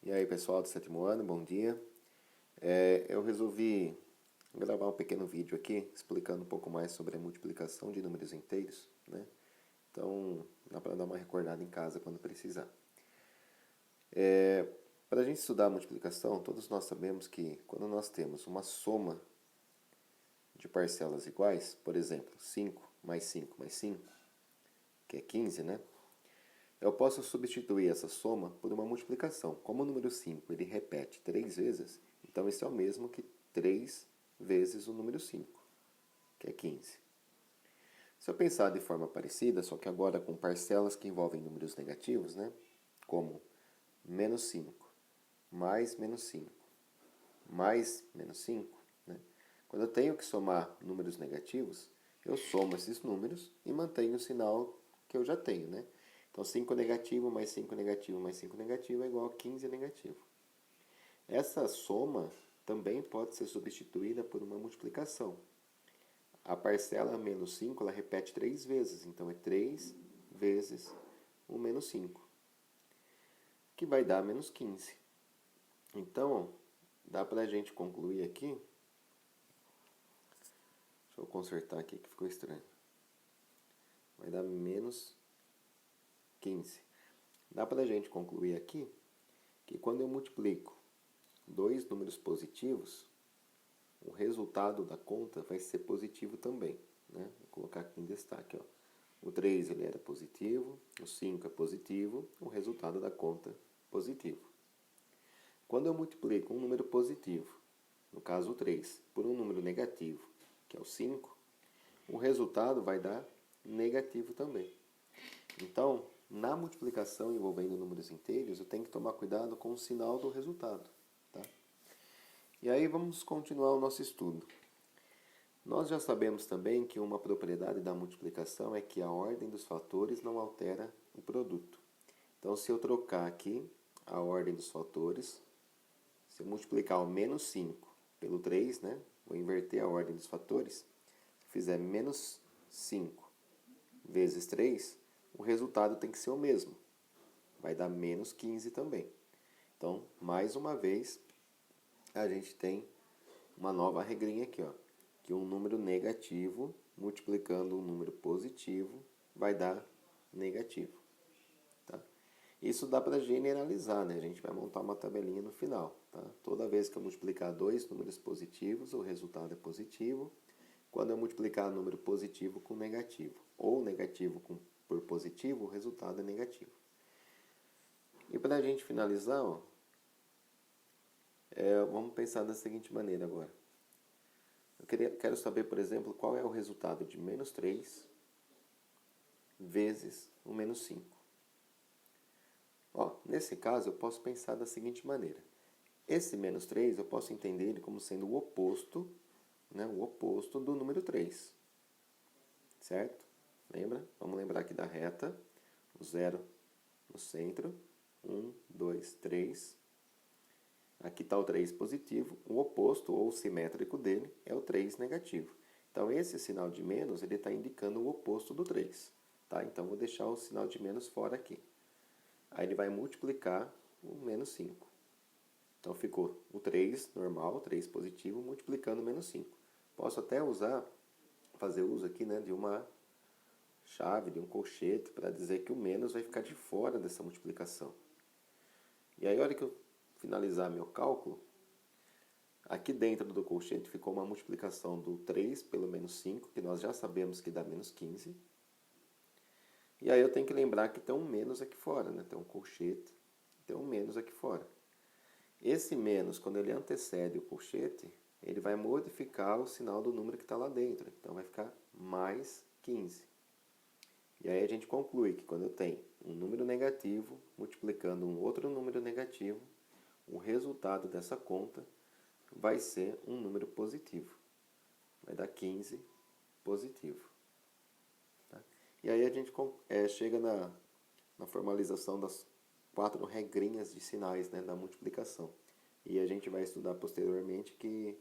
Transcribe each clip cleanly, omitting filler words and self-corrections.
E aí, pessoal do sétimo ano, bom dia. Eu resolvi gravar um pequeno vídeo aqui explicando um pouco mais sobre a multiplicação de números inteiros, né? Então, dá para dar uma recordada em casa quando precisar. Para a gente estudar a multiplicação, todos nós sabemos que quando nós temos uma soma de parcelas iguais, por exemplo, 5 mais 5 mais 5, que é 15, né? Eu posso substituir essa soma por uma multiplicação. Como o número 5 ele repete 3 vezes, então isso é o mesmo que 3 vezes o número 5, que é 15. Se eu pensar de forma parecida, só que agora com parcelas que envolvem números negativos, né? Como menos 5 mais menos 5 mais menos 5, né? Quando eu tenho que somar números negativos, eu somo esses números e mantenho o sinal que eu já tenho, né? Então, 5 negativo mais 5 negativo mais 5 negativo é igual a 15 negativo. Essa soma também pode ser substituída por uma multiplicação. A parcela menos 5 ela repete 3 vezes, então é 3 vezes o menos 5, que vai dar menos 15. Então, dá para a gente concluir aqui. Deixa eu consertar aqui que ficou estranho. Vai dar menos 15. Dá para a gente concluir aqui que quando eu multiplico dois números positivos, o resultado da conta vai ser positivo também, né? Vou colocar aqui em destaque, ó. O 3 ele era positivo, o 5 é positivo, o resultado da conta positivo. Quando eu multiplico um número positivo, no caso o 3, por um número negativo, que é o 5, o resultado vai dar negativo também. Então, na multiplicação envolvendo números inteiros, eu tenho que tomar cuidado com o sinal do resultado, tá? E aí vamos continuar o nosso estudo. Nós já sabemos também que uma propriedade da multiplicação é que a ordem dos fatores não altera o produto. Então, se eu trocar aqui a ordem dos fatores, se eu multiplicar o menos 5 pelo 3, né? Vou inverter a ordem dos fatores. Se eu fizer menos 5 vezes 3, o resultado tem que ser o mesmo. Vai dar menos 15 também. Então, mais uma vez, a gente tem uma nova regrinha aqui, ó, que um número negativo multiplicando um número positivo vai dar negativo. Tá? Isso dá para generalizar, né? A gente vai montar uma tabelinha no final. Tá? Toda vez que eu multiplicar dois números positivos, o resultado é positivo. Quando eu multiplicar número positivo com negativo, ou negativo por positivo, o resultado é negativo. E para a gente finalizar, ó, vamos pensar da seguinte maneira agora. Quero saber, por exemplo, qual é o resultado de menos 3 vezes o menos 5. Ó, nesse caso, eu posso pensar da seguinte maneira. Esse menos 3 eu posso entender ele como sendo o oposto, né, o oposto do número 3. Certo? Lembra? Vamos lembrar aqui da reta. O zero no centro. 1, 2, 3. Aqui está o 3 positivo. O oposto ou simétrico dele é o 3 negativo. Então, esse sinal de menos ele está indicando o oposto do 3. Tá? Então, vou deixar o sinal de menos fora aqui. Aí ele vai multiplicar o menos 5. Então, ficou o 3 normal, 3 positivo, multiplicando o menos 5. Posso até fazer uso aqui, né, de uma chave, de um colchete, para dizer que o menos vai ficar de fora dessa multiplicação. E aí, a hora que eu finalizar meu cálculo, aqui dentro do colchete ficou uma multiplicação do 3 pelo menos 5, que nós já sabemos que dá menos 15. E aí eu tenho que lembrar que tem um menos aqui fora, né? Tem um colchete, tem um menos aqui fora. Esse menos, quando ele antecede o colchete, ele vai modificar o sinal do número que está lá dentro. Então vai ficar mais 15. E aí a gente conclui que quando eu tenho um número negativo multiplicando um outro número negativo, o resultado dessa conta vai ser um número positivo. Vai dar 15 positivo. Tá? E aí a gente chega na formalização das 4 regrinhas de sinais, né, da multiplicação. E a gente vai estudar posteriormente que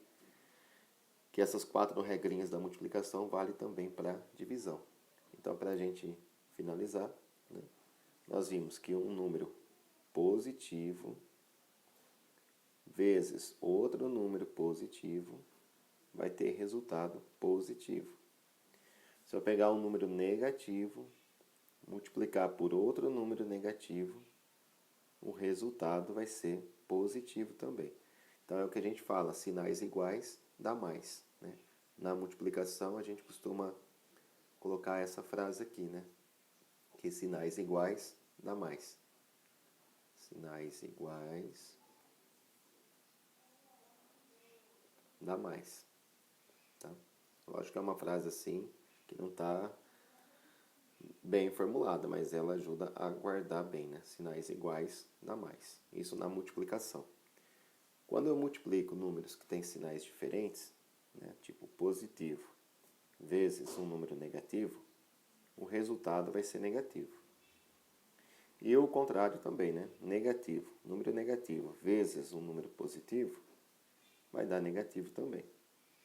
essas 4 regrinhas da multiplicação valem também para divisão. Então, para a gente finalizar, né, nós vimos que um número positivo vezes outro número positivo vai ter resultado positivo. Se eu pegar um número negativo, multiplicar por outro número negativo, o resultado vai ser positivo também. Então é o que a gente fala, sinais iguais dá mais, né? Na multiplicação a gente costuma colocar essa frase aqui, né? Que sinais iguais dá mais. Sinais iguais dá mais. Tá? Lógico que é uma frase assim que não está bem formulada, mas ela ajuda a guardar bem, né? Sinais iguais dá mais. Isso na multiplicação. Quando eu multiplico números que têm sinais diferentes, né, tipo positivo vezes um número negativo, o resultado vai ser negativo. E o contrário também, né? Negativo, número negativo vezes um número positivo, vai dar negativo também.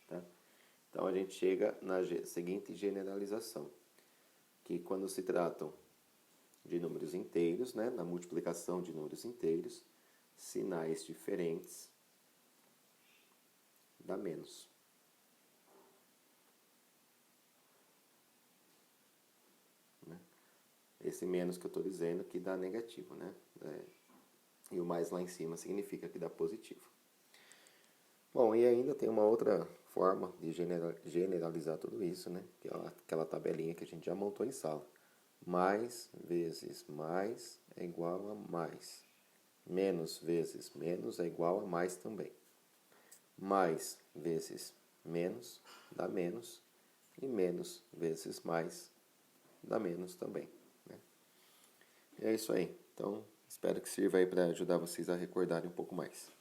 Tá? Então a gente chega na seguinte generalização, que quando se tratam de números inteiros, né, na multiplicação de números inteiros, sinais diferentes dá menos. Né? Esse menos que eu estou dizendo que dá negativo, né? E o mais lá em cima significa que dá positivo. Bom, e ainda tem uma outra forma de generalizar tudo isso, né? Que é aquela tabelinha que a gente já montou em sala. Mais vezes mais é igual a mais. Menos vezes menos é igual a mais também. Mais vezes menos dá menos. E menos vezes mais dá menos também. Né? E é isso aí. Então, espero que sirva aí para ajudar vocês a recordarem um pouco mais.